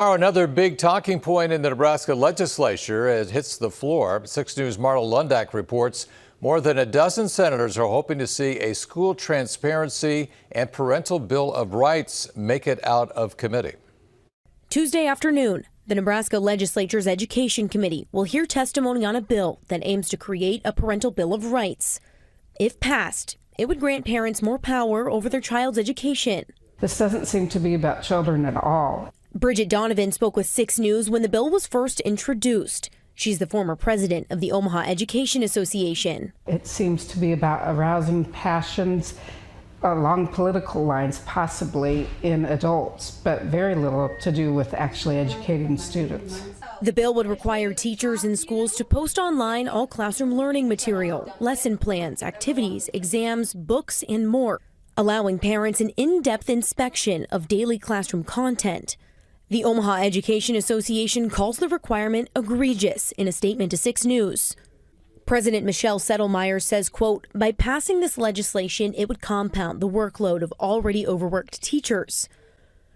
Another big talking point in the Nebraska legislature as it hits the floor. 6 News' Marla Lundak reports more than a dozen senators are hoping to see a school transparency and parental bill of rights make it out of committee. Tuesday afternoon, the Nebraska legislature's Education Committee will hear testimony on a bill that aims to create a parental bill of rights. If passed, it would grant parents more power over their child's education. This doesn't seem to be about children at all. Bridget Donovan spoke with 6 News when the bill was first introduced. She's the former president of the Omaha Education Association. It seems to be about arousing passions along political lines, possibly in adults, but very little to do with actually educating students. The bill would require teachers in schools to post online all classroom learning material, lesson plans, activities, exams, books, and more, allowing parents an in-depth inspection of daily classroom content. The Omaha Education Association calls the requirement egregious in a statement to 6 News. President Michelle Settlemyre says, quote, by passing this legislation, it would compound the workload of already overworked teachers.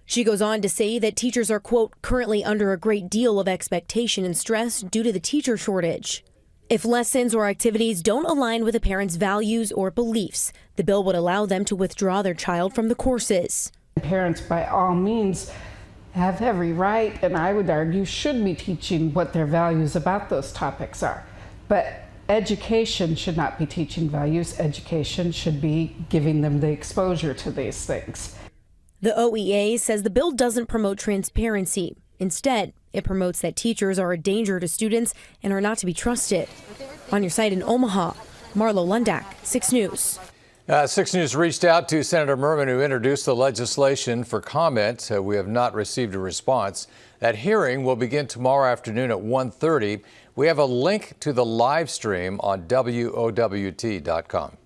She goes on to say that teachers are, quote, currently under a great deal of expectation and stress due to the teacher shortage. If lessons or activities don't align with a parent's values or beliefs, the bill would allow them to withdraw their child from the courses. Parents, by all means, have every right, and I would argue should be teaching what their values about those topics are. But education should not be teaching values. Education should be giving them the exposure to these things. The OEA says the bill doesn't promote transparency. Instead, it promotes that teachers are a danger to students and are not to be trusted. On your site in Omaha, Marla Lundak, 6 News. 6 News reached out to Senator Merman, who introduced the legislation, for comment. We have not received a response. That hearing will begin tomorrow afternoon at 1:30. We have a link to the live stream on WOWT.com.